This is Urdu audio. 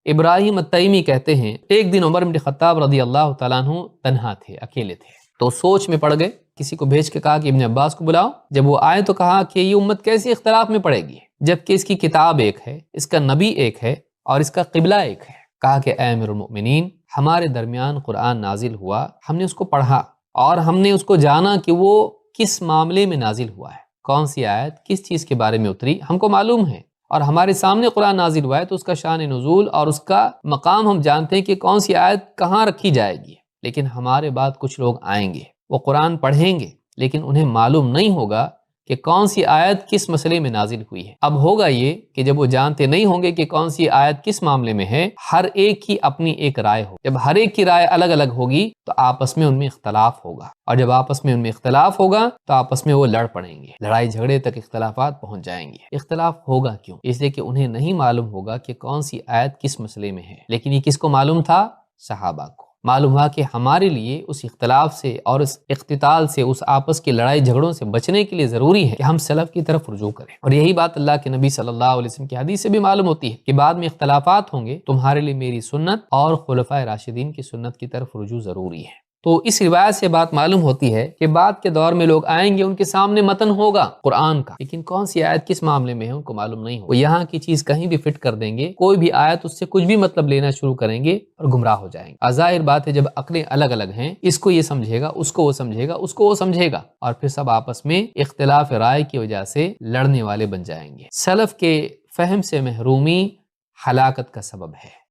ابراہیم التیمی کہتے ہیں ایک دن عمر بن خطاب رضی اللہ تعالیٰ عنہ تنہا تھے، اکیلے تھے، تو سوچ میں پڑ گئے، کسی کو بھیج کے کہا کہ ابن عباس کو بلاؤ۔ جب وہ آئے تو کہا کہ یہ امت کیسی اختلاف میں پڑے گی جبکہ اس کی کتاب ایک ہے، اس کا نبی ایک ہے اور اس کا قبلہ ایک ہے۔ کہا کہ اے امیر المؤمنین، ہمارے درمیان قرآن نازل ہوا، ہم نے اس کو پڑھا اور ہم نے اس کو جانا کہ وہ کس معاملے میں نازل ہوا ہے، کون سی آیت کس چیز کے بارے میں اتری، ہم کو معلوم ہے، اور ہمارے سامنے قرآن نازل ہوا ہے تو اس کا شان نزول اور اس کا مقام ہم جانتے ہیں کہ کون سی آیت کہاں رکھی جائے گی۔ لیکن ہمارے بعد کچھ لوگ آئیں گے، وہ قرآن پڑھیں گے لیکن انہیں معلوم نہیں ہوگا کہ کون سی آیت کس مسئلے میں نازل ہوئی ہے۔ اب ہوگا یہ کہ جب وہ جانتے نہیں ہوں گے کہ کون سی آیت کس معاملے میں ہے، ہر ایک کی اپنی ایک رائے ہو، جب ہر ایک کی رائے الگ الگ ہوگی تو آپس میں ان میں اختلاف ہوگا، اور جب آپس میں ان میں اختلاف ہوگا تو آپس میں وہ لڑ پڑیں گے، لڑائی جھگڑے تک اختلافات پہنچ جائیں گے۔ اختلاف ہوگا کیوں؟ اس لیے کہ انہیں نہیں معلوم ہوگا کہ کون سی آیت کس مسئلے میں ہے، لیکن یہ کس کو معلوم تھا؟ صحابہ کو معلوم ہوا کہ ہمارے لیے اس اختلاف سے اور اس اختتال سے، اس آپس کی لڑائی جھگڑوں سے بچنے کے لیے ضروری ہے کہ ہم سلف کی طرف رجوع کریں، اور یہی بات اللہ کے نبی صلی اللہ علیہ وسلم کی حدیث سے بھی معلوم ہوتی ہے کہ بعد میں اختلافات ہوں گے، تمہارے لیے میری سنت اور خلفائے راشدین کی سنت کی طرف رجوع ضروری ہے۔ تو اس روایت سے بات معلوم ہوتی ہے کہ بعد کے دور میں لوگ آئیں گے، ان کے سامنے متن ہوگا قرآن کا، لیکن کون سی آیت کس معاملے میں ہے ان کو معلوم نہیں ہوگا، وہ یہاں کی چیز کہیں بھی فٹ کر دیں گے، کوئی بھی آیت اس سے کچھ بھی مطلب لینا شروع کریں گے اور گمراہ ہو جائیں گے۔ ظاہر بات ہے جب عقلیں الگ الگ ہیں، اس کو یہ سمجھے گا، اس کو وہ سمجھے گا، اس کو وہ سمجھے گا، اور پھر سب آپس میں اختلاف رائے کی وجہ سے لڑنے والے بن جائیں گے۔ سلف کے فہم سے محرومی ہلاکت کا سبب ہے۔